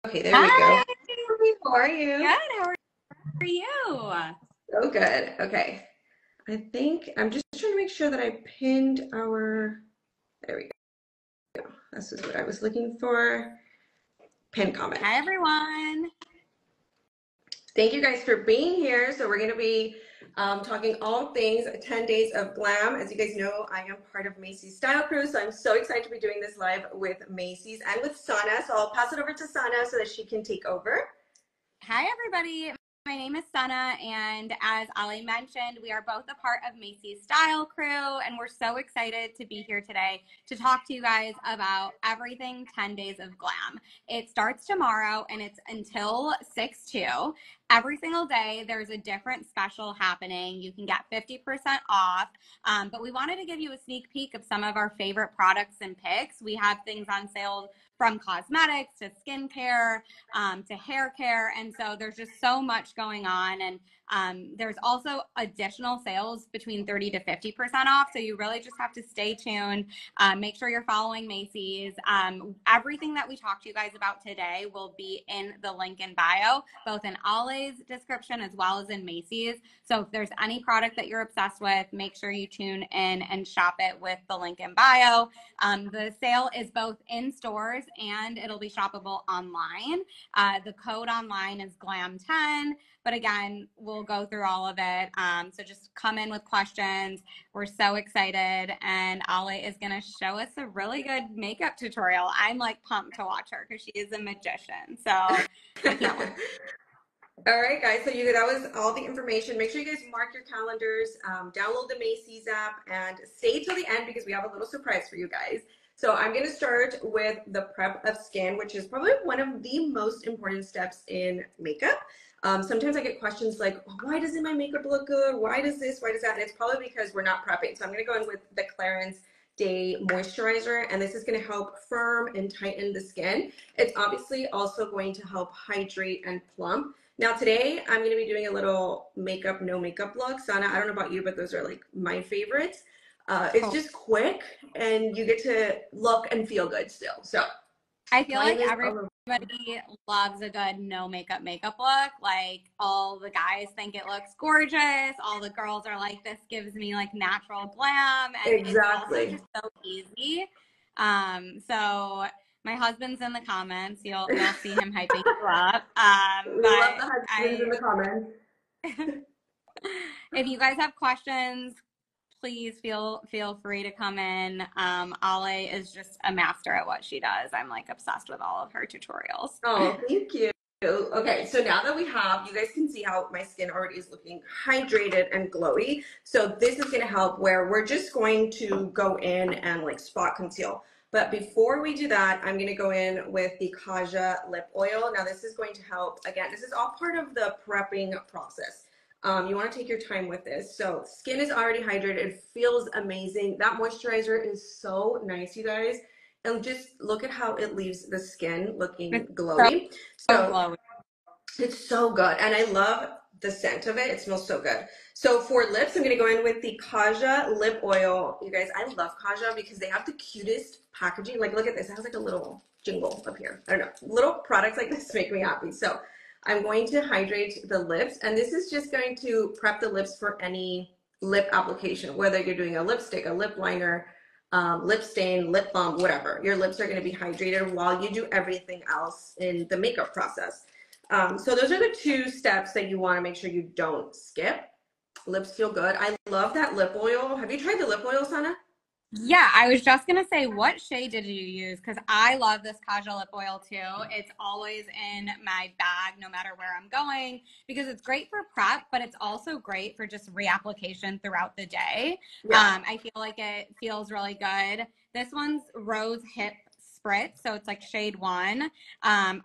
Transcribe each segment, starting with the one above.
Okay, there we go. Hi, How are good. you? How are you? So good. Okay. I think I'm just trying to make sure that I pinned there we go. This is what I was looking for. Pin comment. Hi, everyone. Thank you guys for being here. So we're going to be talking all things 10 days of glam. As you guys know, I am part of Macy's Style Crew. So I'm so excited to be doing this live with Macy's and with Sana. So I'll pass it over to Sana so that she can take over. Hi, everybody. My name is Sana, and as Ali mentioned, we are both a part of Macy's Style Crew, and we're so excited to be here today to talk to you guys about everything 10 Days of Glam. It starts tomorrow, and it's until 6/2. Every single day, there's a different special happening. You can get 50% off, but we wanted to give you a sneak peek of some of our favorite products and picks. We have things on sale from cosmetics to skincare, to hair care. And so there's just so much going on. And there's also additional sales between 30 to 50% off. So you really just have to stay tuned. Make sure you're following Macy's. Everything that we talked to you guys about today will be in the link in bio, both in Ollie's description as well as in Macy's. So if there's any product that you're obsessed with, make sure you tune in and shop it with the link in bio. The sale is both in stores and it'll be shoppable online. The code online is GLAM10, but again, we'll go through all of it. So just come in with questions. We're so excited, and Ali is going to show us a really good makeup tutorial. I'm like pumped to watch her because she is a magician. So I can't wait. All right, guys. So that was all the information. Make sure you guys mark your calendars, download the Macy's app, and stay till the end because we have a little surprise for you guys. So I'm going to start with the prep of skin, which is probably one of the most important steps in makeup. Sometimes I get questions like, why doesn't my makeup look good? Why does this? Why does that? And it's probably because we're not prepping. So I'm going to go in with the Clarins Day Moisturizer, and this is going to help firm and tighten the skin. It's obviously also going to help hydrate and plump. Now today I'm going to be doing a little makeup, no makeup look. Sana, I don't know about you, but those are like my favorites. It's just quick and you get to look and feel good still. So I feel applying like this everybody over. loves a good no makeup look. Like all the guys think it looks gorgeous. All the girls are like, this gives me like natural glam, and it's also Exactly. just so easy. So my husband's in the comments. You'll see him hyping you up. We love But the husbands in I the comments. if you guys have questions, please feel free to come in. Ale is just a master at what she does. I'm like obsessed with all of her tutorials. Oh, thank you. Okay, so now that we have, you guys can see how my skin already is looking hydrated and glowy. So this is going to help where we're just going to go in and like spot conceal. But before we do that, I'm going to go in with the Kaja lip oil. Now this is going to help, again, this is all part of the prepping process. You want to take your time with this. So skin is already hydrated. It feels amazing. That moisturizer is so nice, you guys. And just look at how it leaves the skin looking It's so, glowy. so So glowy. it's so good. And I love the scent of it. It smells so good. So for lips, I'm going to go in with the Kaja lip oil. You guys, I love Kaja because they have the cutest packaging. Like, look at this. It has like a little jingle up here. I don't know. Little products like this make me happy. So I'm going to hydrate the lips. And this is just going to prep the lips for any lip application, whether you're doing a lipstick, a lip liner, lip stain, lip balm, whatever. Your lips are going to be hydrated while you do everything else in the makeup process. So those are the two steps that you want to make sure you don't skip. Lips feel good. I love that lip oil. Have you tried the lip oil, Sana? Yeah, I was just gonna say, what shade did you use? Because I love this Kaja lip oil too. It's always in my bag, no matter where I'm going, because it's great for prep, but it's also great for just reapplication throughout the day. Yeah. I feel like it feels really good. This one's Rose Hip Spritz, so it's like shade 1.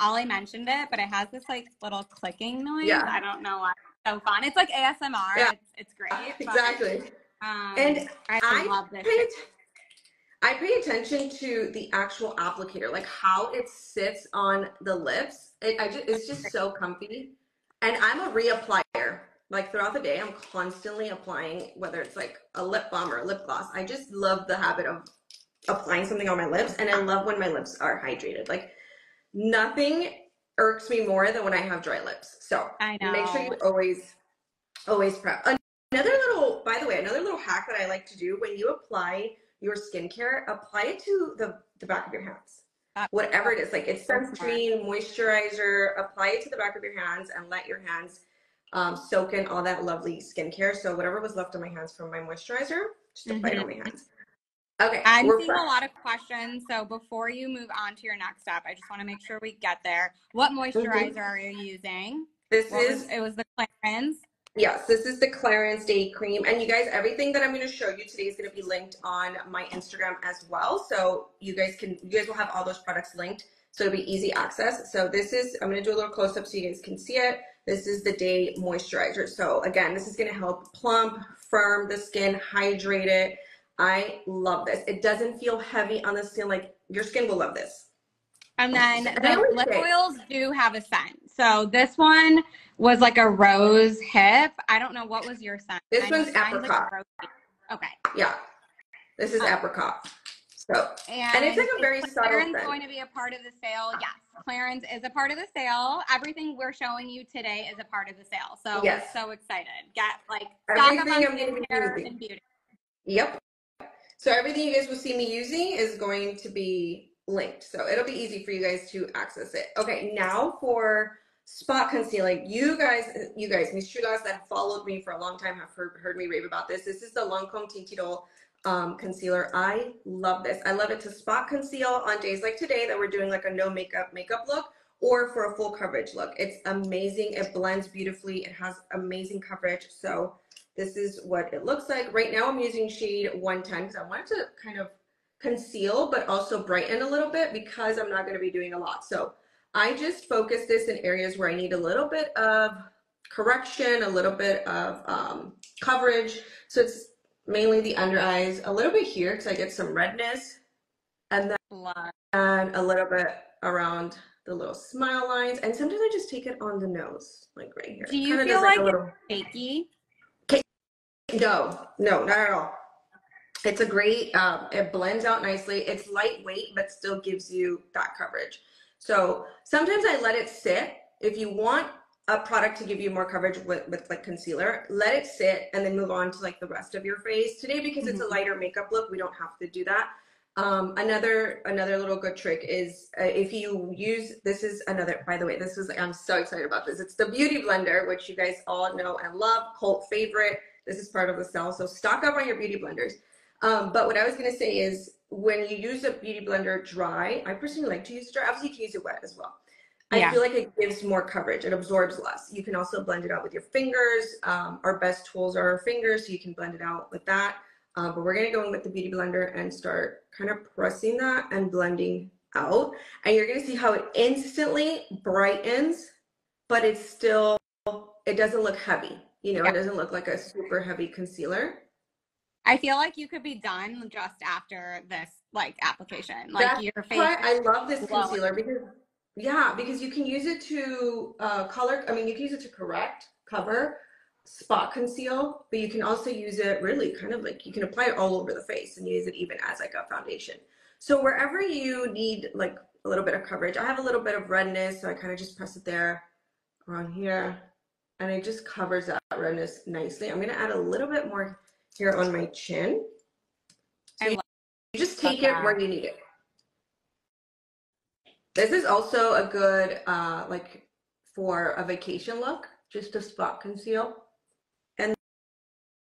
Ollie mentioned it, but it has this like little clicking noise. Yeah. I don't know why. It's so fun. It's like ASMR. Yeah. It's great, but Exactly. And I I love this shade. pay I pay attention to the actual applicator, like how it sits on the lips. It's just so comfy. And I'm a reapplier. Like throughout the day, I'm constantly applying, whether it's like a lip balm or a lip gloss. I just love the habit of applying something on my lips, and I love when my lips are hydrated. Like nothing irks me more than when I have dry lips. So I make sure know. you always prep. Another little, by the way, another little hack that I like to do when you apply your skincare, apply it to the back of your hands. That's Whatever it is, like it's so smart. sunscreen, moisturizer, apply it to the back of your hands and let your hands soak in all that lovely skincare. So whatever was left on my hands from my moisturizer, just apply it on my hands. Okay, I'm we're seeing a prepped. lot of questions. So before you move on to your next step, I just want to make sure we get there. What moisturizer are you using? This What was is it? Was the Clarins? Yes, this is the Clarins Day Cream. And you guys, everything that I'm going to show you today is going to be linked on my Instagram as well. So you guys will have all those products linked. So it'll be easy access. So this is, I'm going to do a little close up so you guys can see it. This is the Day Moisturizer. So again, this is going to help plump, firm the skin, hydrate it. I love this. It doesn't feel heavy on the skin. Like your skin will love this. And then And I the always lip say, oils do have a scent. So this one was like a rose hip. I don't know, what was your scent? this I know one's mine's like a apricot. rose. Okay. Yeah, this is apricot. So, and it's And like a very is subtle Clarins scent. going to be a part of the sale? Yes, Clarins is a part of the sale. Everything we're showing you today is a part of the sale. So Yes. we're so excited. Get like stock up Everything on I'm going to be skincare using. and beauty. Yep. So everything you guys will see me using is going to be linked. So it'll be easy for you guys to access it. Okay, now for spot concealing. You guys, Miss Chulas that have followed me for a long time have heard me rave about this. This is the Lancome Tinted concealer. I love this. I love it to spot conceal on days like today that we're doing like a no makeup look, or for a full coverage look. It's amazing. It blends beautifully. It has amazing coverage. So this is what it looks like. Right now I'm using shade 110 because I wanted to kind of conceal but also brighten a little bit because I'm not going to be doing a lot. So I just focus this in areas where I need a little bit of correction, a little bit of coverage. So it's mainly the under eyes, a little bit here because I get some redness, and then a little bit around the little smile lines. And sometimes I just take it on the nose, like right here. Do you Kind of feel does like like a little it's shaky? No, not at all. It's a great, it blends out nicely. It's lightweight, but still gives you that coverage. So sometimes I let it sit. If you want a product to give you more coverage with like concealer, let it sit and then move on to like the rest of your face. Today, because it's a lighter makeup look, we don't have to do that. Another little good trick is if you use, this is another, by the way, this is, I'm so excited about this. It's the Beauty Blender, which you guys all know and love, cult favorite. This is part of the sale. So stock up on your beauty blenders. But what I was going to say is when you use a beauty blender dry, I personally like to use it dry. Obviously, you can use it wet as well. I feel like it gives more coverage. It absorbs less. You can also blend it out with your fingers. Our best tools are our fingers, so you can blend it out with that. But we're going to go in with the beauty blender and start kind of pressing that and blending out. And you're going to see how it instantly brightens, but it's still, it doesn't look heavy. You know, it doesn't look like a super heavy concealer. I feel like you could be done just after this like application. Like That's your face. why I love this glowing. concealer because you can use it to color. I mean, you can use it to correct, cover, spot conceal, but you can also use it really kind of like you can apply it all over the face and use it even as like a foundation. So wherever you need like a little bit of coverage, I have a little bit of redness, so I kind of just press it there around here, and it just covers that redness nicely. I'm gonna add a little bit more here on my chin. So you just take it where you need it. This is also a good like for a vacation look, just a spot conceal. And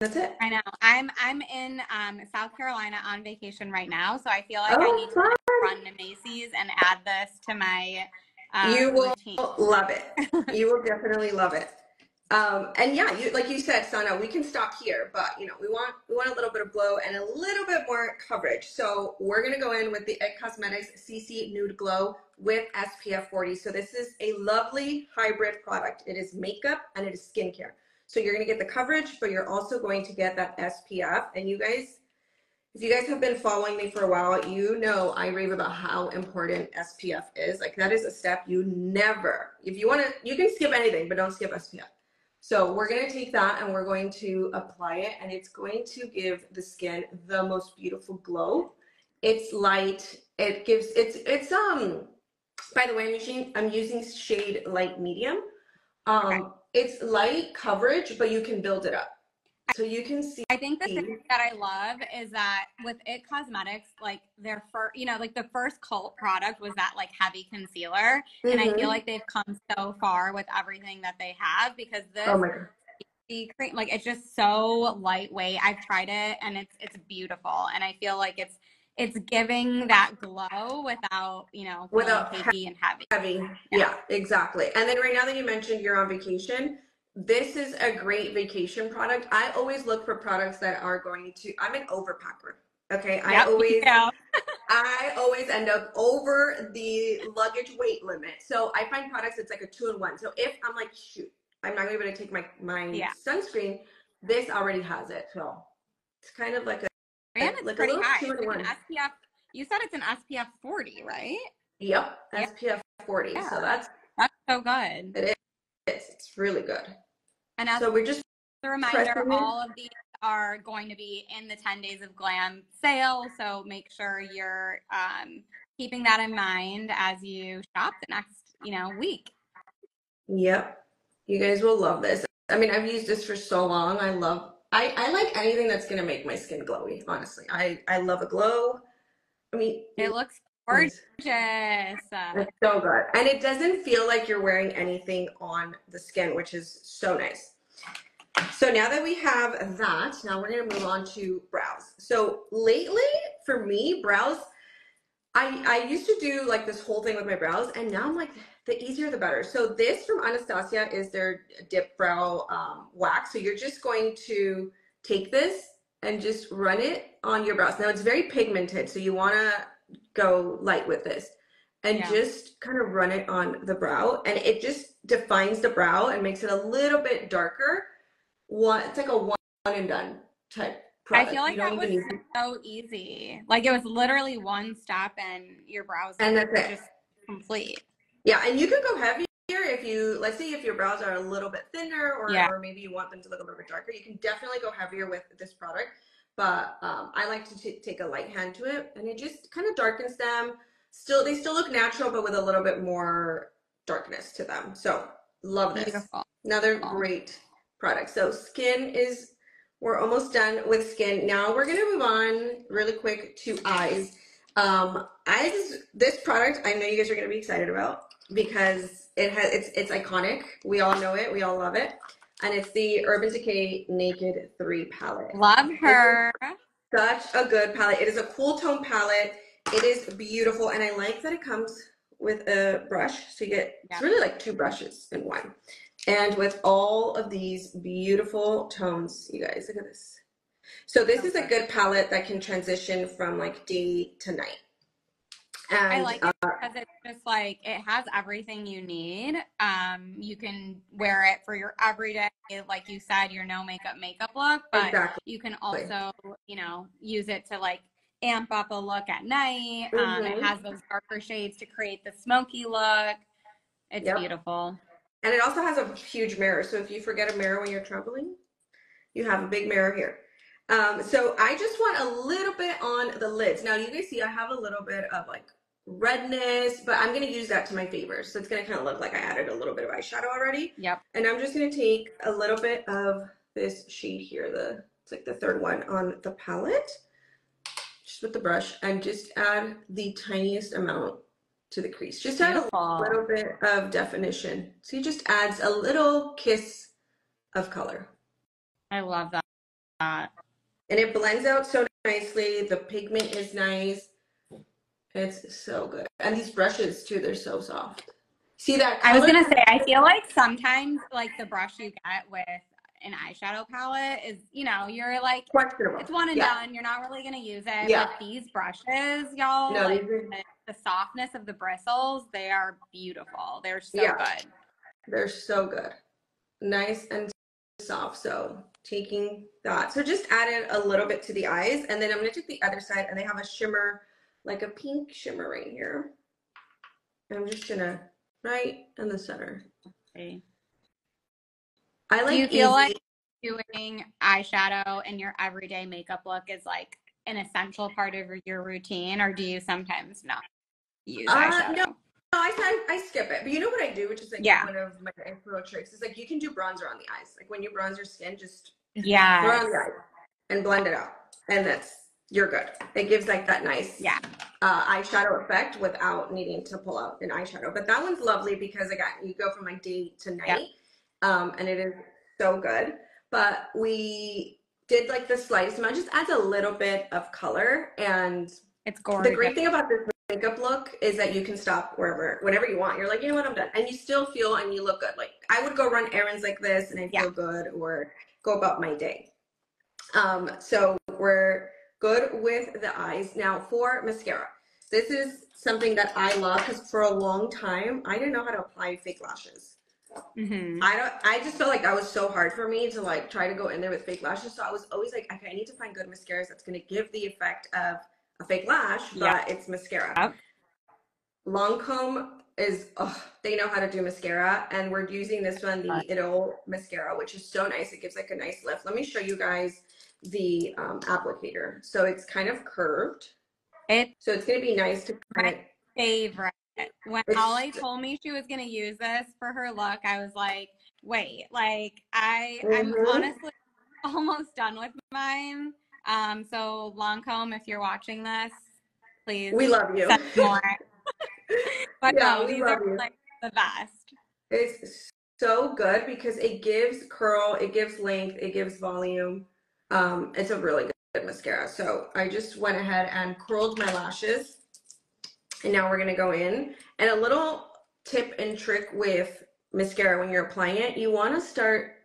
that's it. I know. I'm in South Carolina on vacation right now, so I feel like I need to run to Macy's and add this to my you will routine. Love it. You will definitely love it. And yeah, like you said, Sana, we can stop here, but you know, we want a little bit of glow and a little bit more coverage. So we're gonna go in with the IT Cosmetics CC Nude Glow with SPF 40. So this is a lovely hybrid product. It is makeup and it is skincare. So you're gonna get the coverage, but you're also going to get that SPF. And you guys, if you guys have been following me for a while, you know I rave about how important SPF is. Like that is a step you never, if you wanna, you can skip anything, but don't skip SPF. So we're going to take that and we're going to apply it, and it's going to give the skin the most beautiful glow. It's light. It gives, it's By the way, I'm using shade light medium. Okay. It's light coverage, but you can build it up. So you can see. I think the thing that I love is that with It Cosmetics, like their first, like the first cult product was that like heavy concealer. And I feel Mm-hmm. like they've come so far with everything that they have because Oh this my God. the cream, like it's just so lightweight. I've tried it and it's beautiful. And I feel like it's giving that glow without, feeling Without cakey and heavy. heavy. Yeah. Yeah, exactly. And then right now that you mentioned you're on vacation, this is a great vacation product. I always look for products that are going to, I'm an overpacker. Okay. I Yep. always Yeah. I always end up over the luggage weight limit. So I find products it's like a 2-in-1. So if I'm like, shoot, I'm not gonna be able to take my Yeah. sunscreen, this already has it. So it's kind of like And it's a pretty little high. two It's in like an one. SPF. You said it's an SPF 40, right? Yep, Yeah. SPF 40. So Yeah. That's so good. it is. It's really good. And as So we're just a reminder, pressing it. all of these are going to be in the 10 Days of Glam sale. So make sure you're keeping that in mind as you shop the next, week. Yep. You guys will love this. I mean, I've used this for so long. I like anything that's gonna make my skin glowy, honestly. I love a glow. I mean, It looks guys, gorgeous. it's so good. And it doesn't feel like you're wearing anything on the skin, which is so nice. So now that we have that, now we're gonna move on to brows. So lately, for me, brows, I used to do like this whole thing with my brows, and now I'm like, the easier the better. So this from Anastasia is their dip brow wax. So you're just going to take this and just run it on your brows. Now it's very pigmented, so you want to go light with this and Yeah. just kind of run it on the brow, and it just defines the brow and makes it a little bit darker. It's like a one and done type I feel product. You like don't that was even need, so easy. Like it was literally one step and your brows and look that's it. just complete. Yeah, and you can go heavier if you, let's say if your brows are a little bit thinner Yeah. or maybe you want them to look a little bit darker, you can definitely go heavier with this product. But I like to take a light hand to it, and it just kind of darkens them. They still look natural, but with a little bit more darkness to them. So love this. Beautiful. Another great product. So we're almost done with skin. Now we're gonna move on really quick to eyes. This product I know you guys are gonna be excited about because it's iconic. We all know it. We all love it. And it's the Urban Decay Naked 3 palette. Love her. Such a good palette. It is a cool tone palette. It is beautiful, and I like that it comes with a brush. So you get, it's really like 2 brushes in one. And with all of these beautiful tones, you guys, look at this. So this is a good palette that can transition from like day to night. And I like it because it's just like it has everything you need. You can wear it for your everyday, like you said, your no makeup look, but exactly. you can also, use it to like amp up a look at night. It has those darker shades to create the smoky look. It's beautiful. And it also has a huge mirror. So if you forget a mirror when you're traveling, you have a big mirror here. So I just want a little bit on the lids. Now you guys see I have a little bit of like redness, but I'm going to use that to my favor. So it's going to kind of look like I added a little bit of eyeshadow already. Yep. And I'm just going to take a little bit of this shade here. It's like the third one on the palette, just with the brush, and just add the tiniest amount to the crease. Just add a little bit of definition. So it just adds a little kiss of color. I love that. And it blends out so nicely. The pigment is nice. It's so good. And these brushes too, they're so soft. See that color? I was gonna say, I feel like sometimes like the brush you get with an eyeshadow palette is, you're like, questionable. It's one and done. You're not really gonna use it. Yeah. But these brushes, y'all, like the softness of the bristles, they are beautiful. They're so good. They're so good. Nice and soft. So taking that. So just added a little bit to the eyes, and then I'm gonna take the other side, and they have a shimmer, like a pink shimmer right here. And I'm just gonna right in the center. Okay. I like. Do you feel like doing eyeshadow in your everyday makeup look is like an essential part of your routine, or do you sometimes not use eyeshadow? No, I skip it. But you know what I do, which is like Yeah. one of my pro tricks, is like you can do bronzer on the eyes. Like when you bronze your skin, just throw it Yes. on the eyes and blend it out. And you're good. It gives like that nice Yeah. eyeshadow effect without needing to pull out an eyeshadow. But that one's lovely because again, you go from like day to Yep. night. And it is so good. But we did like the slight amount, just adds a little bit of color. And It's the gorgeous. great thing about this makeup look is that you can stop whenever you want. You're like, you know what, I'm done. And you still feel and you look good. Like I would go run errands like this and I feel good, or go about my day. So we're good with the eyes. Now for mascara. This is something that I love because for a long time I didn't know how to apply fake lashes. Mm-hmm. I just felt like that was so hard for me to like try to go in there with fake lashes. So I was always like, okay, I need to find good mascaras that's going to give the effect of a fake lash, but it's mascara. Yep. Lancome is, they know how to do mascara, and we're using this one, the Idol mascara, which is so nice. It gives like a nice lift. Let me show you guys the applicator. So it's kind of curved. So it's going to be nice to kind of favorite. When Ollie told me she was going to use this for her look, I was like, wait, like I'm honestly almost done with mine. So Lancome, if you're watching this, please. We love you. Send more. But yeah, no, these are like the best. It's so good because it gives curl, it gives length, it gives volume. It's a really good mascara. So I just went ahead and curled my lashes. And now we're going to go in. And a little tip and trick with mascara when you're applying it, you want to start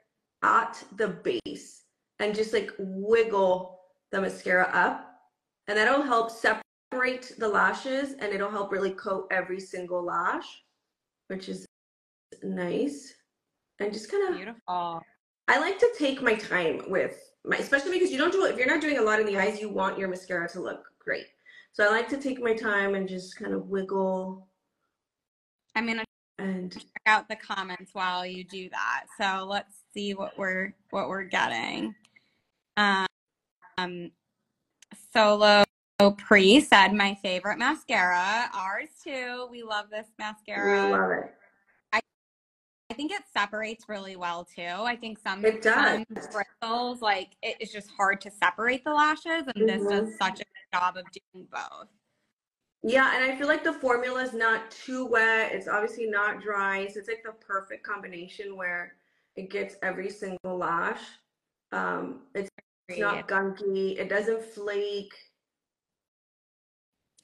at the base and just like wiggle the mascara up. And that'll help separate the lashes, and it'll help really coat every single lash, which is nice. And just kind of beautiful. I like to take my time with my, especially because you don't do it, if you're not doing a lot in the eyes, you want your mascara to look great. So I like to take my time and just kind of wiggle. I'm gonna check out the comments while you do that. So let's see what we're getting. Solo Pre said my favorite mascara. Ours too. We love this mascara. We love it. I think it separates really well too. I think some bristles, like it is just hard to separate the lashes, and this does such a good job of doing both. Yeah, and I feel like the formula is not too wet. It's obviously not dry, so it's like the perfect combination where it gets every single lash. It's not gunky. It doesn't flake.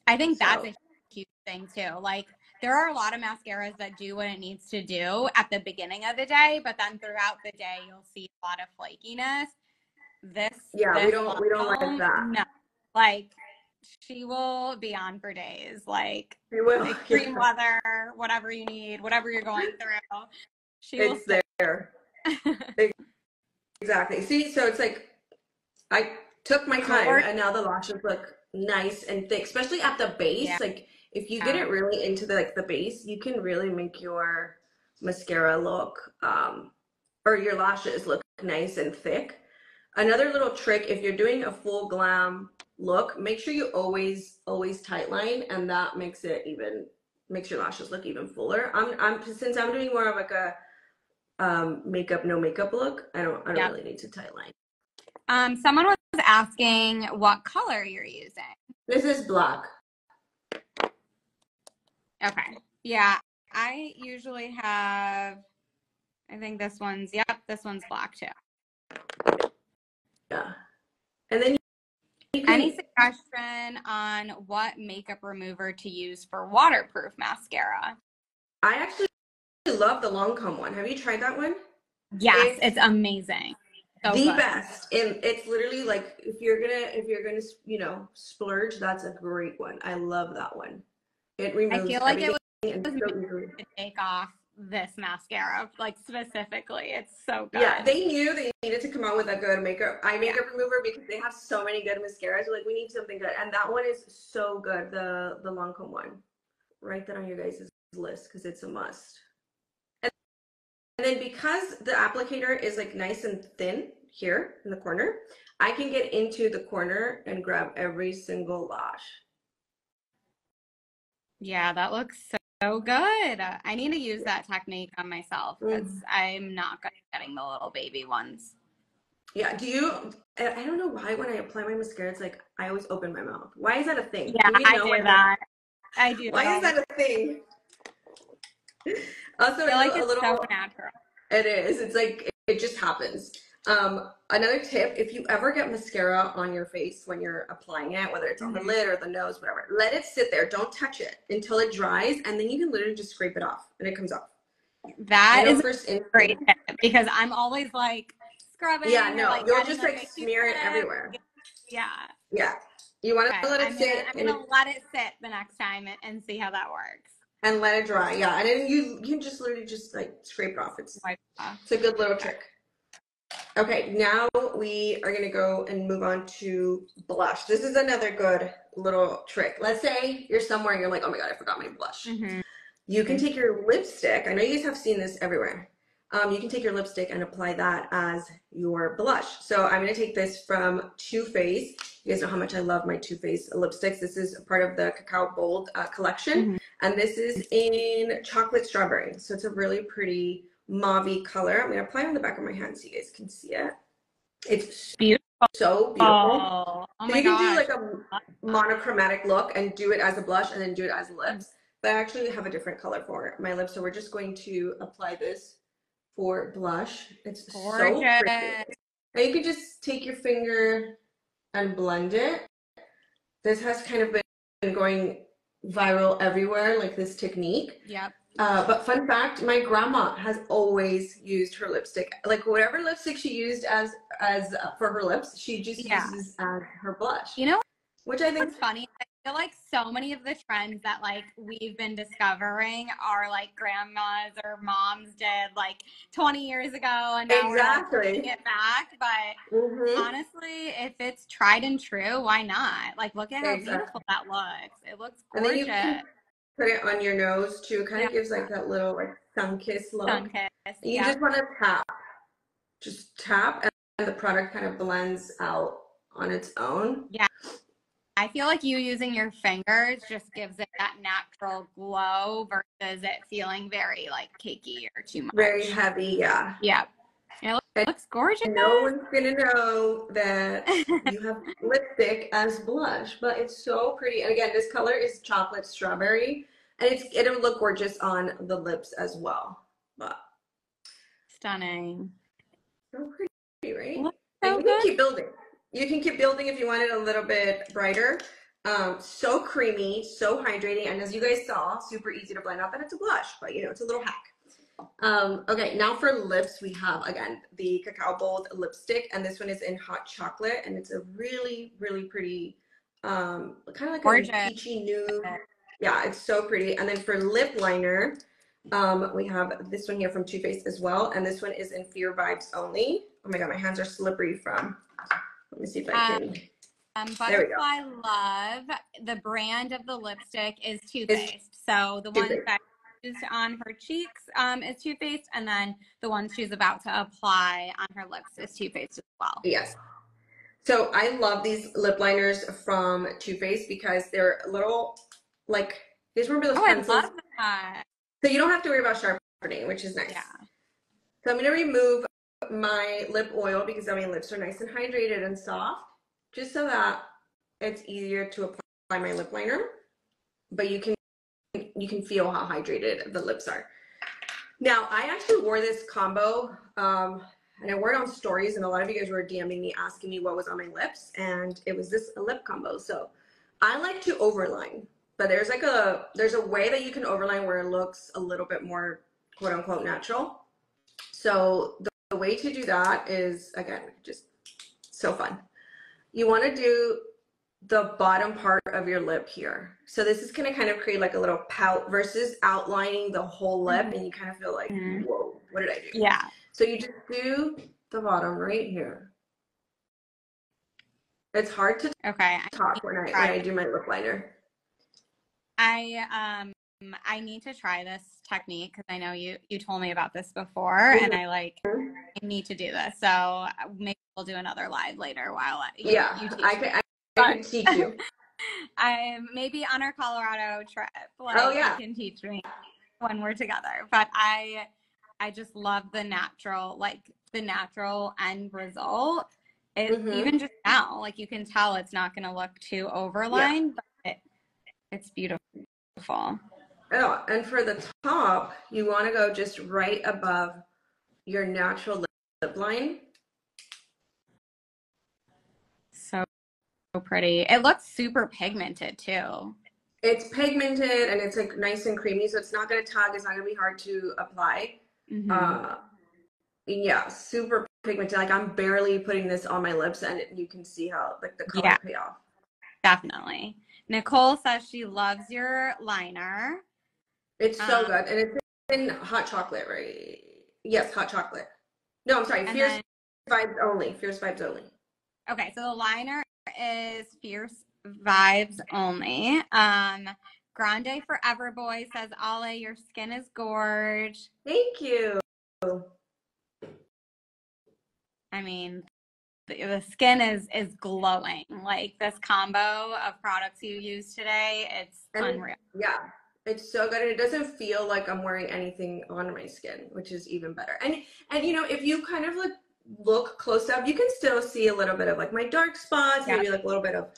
I think that's a huge thing too. Like there are a lot of mascaras that do what it needs to do at the beginning of the day, but then throughout the day you'll see a lot of flakiness. We don't like that. No, like she will be on for days. Like she will. Extreme weather, whatever you need, whatever you're going through, it's there. Exactly. See, so it's like I took my time, and now the lashes look nice and thick, especially at the base. Yeah. Like if you get it really into the base, you can really make your mascara look or your lashes look nice and thick. Another little trick, if you're doing a full glam look, make sure you always tightline, and that makes your lashes look even fuller. Since I'm doing more of like a makeup no makeup look, I don't really need to tightline. Someone was asking what color you're using. This is black. Okay. Yeah, I usually have, I think this one's black too. Yeah. And then any suggestion on what makeup remover to use for waterproof mascara? I actually love the Lancome one. Have you tried that one? Yes, it's amazing. So the best. And it's literally like if you're gonna splurge, that's a great one. I love that one. It removes. I feel like it was to take off this mascara, like specifically. It's so good. Yeah, they knew they needed to come out with a good eye makeup remover because they have so many good mascaras. Like we need something good, and that one is so good. The Lancome one. Write that on your guys' list because it's a must. And then because the applicator is like nice and thin here in the corner, I can get into the corner and grab every single lash. Yeah, that looks So good. I need to use that technique on myself because Mm. I'm not good at getting the little baby ones. Yeah, I don't know why when I apply my mascara, it's like I always open my mouth. Why is that a thing? Yeah, Do you I know do what that, that. I do why that is all the that time. a thing? Also, I feel like a it's so little, natural. it is. It's like it just happens. Another tip, if you ever get mascara on your face when you're applying it, whether it's on the Mhm. lid or the nose, whatever, let it sit there. Don't touch it until it dries, and then you can literally just scrape it off and it comes off. I That know is a first great instinct. tip because I'm always like Yeah, scrubbing or no, like you'll getting just my like face smear it tip. everywhere. Yeah. Yeah. You want to Okay. let it sit I'm and gonna let it sit the next time and see how that works. let it dry. Yeah, and then you can just literally just like scrape it off. Wipe it off. It's a good little Okay. trick. Okay, now we are gonna go and move on to blush. This is another good little trick. Let's say you're somewhere and you're like, oh my God, I forgot my blush. Mm-hmm. You can take your lipstick. I know you guys have seen this everywhere. You can take your lipstick and apply that as your blush. So I'm gonna take this from Too Faced. You guys know how much I love my Too Faced lipsticks. This is part of the Cacao Bold collection, Mm-hmm. and this is in chocolate strawberry. So it's a really pretty mauve color. I'm gonna apply it on the back of my hand so you guys can see it. It's Beautiful. so beautiful. Oh So my you can do gosh. like a monochromatic look and do it as a blush and then do it as lips. But I actually have a different color for my lips. So we're just going to apply this for blush. It's so pretty. Gorgeous. Now you can just take your finger and blend it. This has kind of been going viral everywhere, like this technique. Yep. But fun fact, my grandma has always used her lipstick. Like whatever lipstick she used as for her lips, she just Yeah. uses as her blush, You know which I think what's funny? I feel like so many of the trends that like we've been discovering are like grandmas or moms did like 20 years ago, and now we're like bringing exactly. it back. But Mm-hmm. honestly, if it's tried and true, why not? Like, look at how Exactly. beautiful that looks. It looks And then you gorgeous. can put it on your nose too. It kind Yeah. of gives like that little like sun kiss Sun look. kiss. And you Yep. just want to tap, just tap, and the product kind of blends out on its own. Yeah. I feel like you using your fingers just gives it that natural glow versus it feeling very like cakey or too Very much. heavy, yeah. Yeah. It looks gorgeous. And no one's gonna know that you have lipstick as blush, but it's so pretty. And again, this color is chocolate strawberry, and it'll look gorgeous on the lips as well. But Stunning. so pretty, right? Looks And so you can good. keep building. You can keep building if you want it a little bit brighter. So creamy, so hydrating, and as you guys saw, super easy to blend. Not that it's a blush, but you know, it's a little hack. Okay, now for lips, we have again the Cacao Bold lipstick, and this one is in hot chocolate, and it's a really, really pretty, kind of like a Gorgeous. peachy nude. Yeah, it's so pretty. And then for lip liner, we have this one here from Too Faced as well, and this one is in Fear Vibes Only. Oh my God, my hands are slippery from. Let me see if I can. There we go. Butterfly Love, the brand of the lipstick is Too It's Faced. So the Too one Faced. that used on her cheeks is Too Faced, and then the one she's about to apply on her lips is Too Faced as well. Yes. So I love these lip liners from Too Faced because they're a little like, you guys remember those pencils? I love that. So you don't have to worry about sharpening, which is nice. Yeah. So I'm going to remove my lip oil because my lips are nice and hydrated and soft, just so that it's easier to apply my lip liner, but you can feel how hydrated the lips are. Now, I actually wore this combo, and I wore it on stories, and a lot of you guys were DMing me asking me what was on my lips, and it was this lip combo. So I like to overline, but there's a way that you can overline where it looks a little bit more quote unquote natural. So the way to do that is, again, just so fun. You want to do the bottom part of your lip here. So this is going to kind of create like a little pout versus outlining the whole lip, and you kind of feel like, whoa, what did I do? Yeah. So you just do the bottom right here. It's hard to talk when I do my lip liner. I need to try this technique because I know you told me about this before, and I need to do this. So maybe we'll do another live later while you teach I can teach you. I maybe on our Colorado trip, Oh like you yeah. can teach me when we're together. But I just love the natural end result. It Mm-hmm. even just now, like you can tell it's not gonna look too Yeah. overlined, but it's beautiful. Oh, and for the top, you want to go just right above your natural lip line. So pretty. It looks super pigmented too. It's pigmented and it's like nice and creamy, so it's not going to tug. It's not going to be hard to apply. Hmm. Uh, yeah, super pigmented. Like I'm barely putting this on my lips, and you can see how like the Yeah, color pay off. definitely. Nicole says she loves your liner. It's so Um, good, and it's in hot chocolate, right? Yes, hot chocolate. No, I'm sorry, and Fierce then Vibes only. Fierce Vibes only. okay, so the liner is Fierce Vibes only. Grande Forever Boy says, Ale, your skin is gorge. Thank you. I mean, the skin is glowing. Like this combo of products you use today, it's And unreal. yeah, it's so good, and it doesn't feel like I'm wearing anything on my skin, which is even better. And you know, if you kind of like look close up, you can still see a little bit of like my dark spots, Yeah, maybe like a little bit of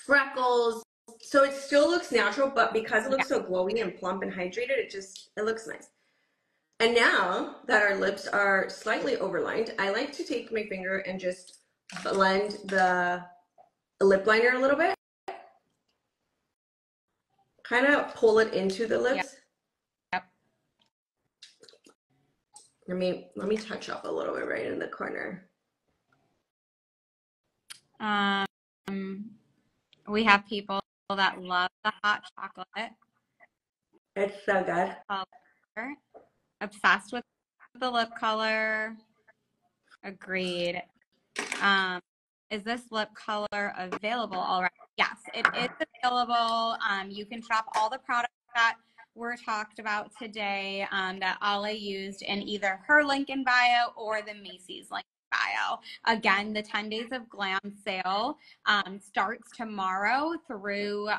freckles. So it still looks natural, but because it yeah. looks so glowy and plump and hydrated, it looks nice. And now that our lips are slightly overlined, I like to take my finger and just blend the lip liner a little bit, kind of pull it into the Yeah. lips. Let me touch up a little bit right in the corner. Um, we have people that love the hot chocolate It's so good. color, obsessed with the lip color. Agreed. Um, is this lip color available already? Yes, it is available. You can shop all the products that were talked about today that Ale used in either her link in bio or the Macy's link in bio. Again, the 10 Days of Glam sale starts tomorrow through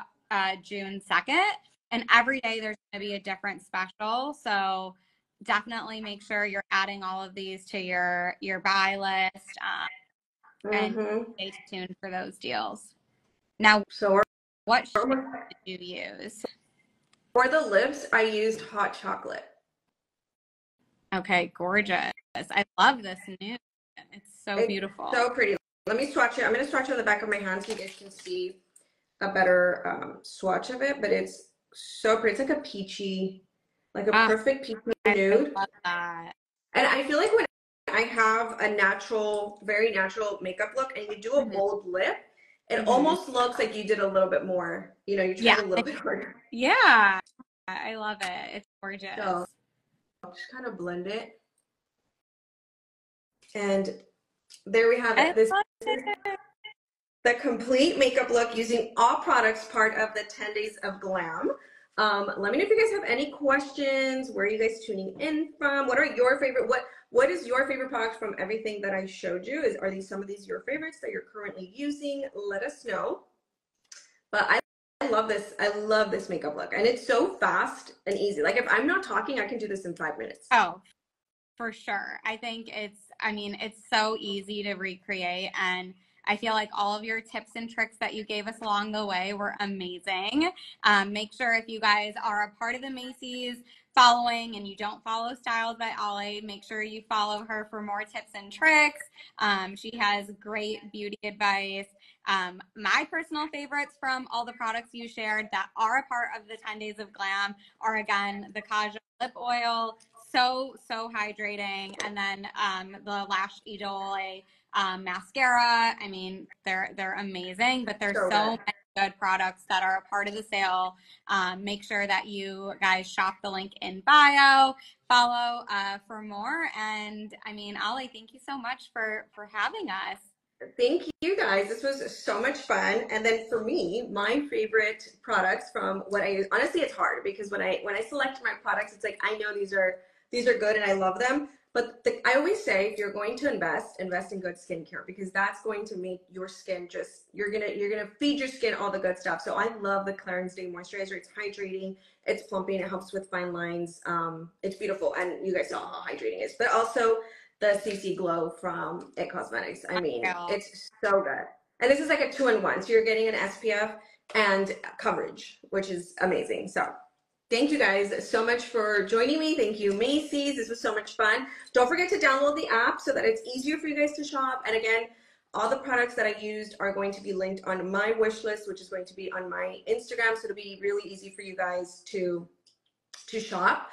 June 2nd. And every day there's going to be a different special. So definitely make sure you're adding all of these to your buy list and Mm-hmm. stay tuned for those deals. Now, So what shade did you use? for the lips, I used hot chocolate. Okay, gorgeous. I love this nude. It's so It's beautiful. so pretty. Let me swatch it. I'm going to swatch it on the back of my hand so you guys can see a better swatch of it, but it's so pretty. It's like a peachy, like a Ah, perfect peachy I nude. love that. And I feel like when I have a natural, very natural makeup look and you do a Hmm. bold lip, it Hmm. almost looks like you did a little bit more. You know, you tried Yeah, a little bit harder. yeah. I love it. It's gorgeous. So I'll just kind of blend it. And there we have I it. This love is it. the complete makeup look using all products, part of the 10 Days of Glam. Let me know if you guys have any questions. Where are you guys tuning in from? What are your favorite? What is your favorite product from everything that I showed you? Are these some of these your favorites that you're currently using? Let us know. But I love this. I love this makeup look, and it's so fast and easy. Like if I'm not talking, I can do this in 5 minutes. Oh, for sure. I mean, it's so easy to recreate. And I feel like all of your tips and tricks that you gave us along the way were amazing. Make sure if you guys are a part of the Macy's following and you don't follow Styles by Ollie, make sure you follow her for more tips and tricks. She has great beauty advice. My personal favorites from all the products you shared that are a part of the 10 Days of Glam are again the Kaja lip oil, so hydrating, and then the Lash Idol mascara. I mean, they're amazing, but there's So so good. many good products that are a part of the sale. Make sure that you guys shop the link in bio, follow for more. And I mean, Ollie, thank you so much for having us. Thank you guys. This was so much fun. And then for me, my favorite products from what I use, honestly, it's hard because when I select my products, it's like I know these are good and I love them. But I always say, if you're going to invest in good skincare, because that's going to make your skin just, you're gonna feed your skin all the good stuff. So I love the Clarins Day Moisturizer. It's hydrating, it's plumping, it helps with fine lines. It's beautiful, and you guys saw how hydrating it is. But also the CC Glow from It Cosmetics. I mean, it's so good. And this is like a two-in-one. So you're getting an SPF and coverage, which is amazing. So thank you guys so much for joining me. Thank you, Macy's. This was so much fun. Don't forget to download the app so that it's easier for you guys to shop. And again, all the products that I used are going to be linked on my wish list, which is going to be on my Instagram. So it'll be really easy for you guys to shop.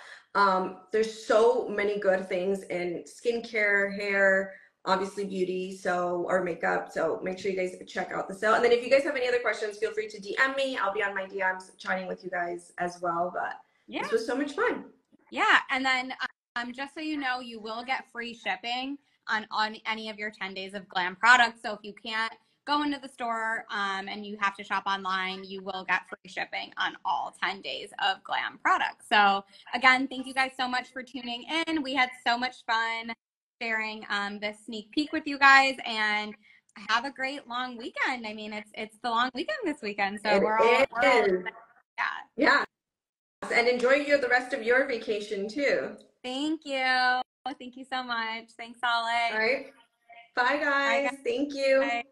There's so many good things in skincare, hair, obviously beauty, so, or makeup. So make sure you guys check out the sale. And then if you guys have any other questions, feel free to DM me. I'll be on my DMs chatting with you guys as well. But yeah, this was so much fun. Yeah, and then just so you know, you will get free shipping on any of your 10 days of glam products. So if you can't go into the store and you have to shop online, you will get free shipping on all 10 days of glam products. So again, thank you guys so much for tuning in. We had so much fun sharing this sneak peek with you guys, and have a great long weekend. I mean, it's the long weekend this weekend, so we're all yeah. And enjoy the rest of your vacation too. Thank you. Thank you so much. Thanks, Ollie. All right. Bye, guys. Thank you. Bye.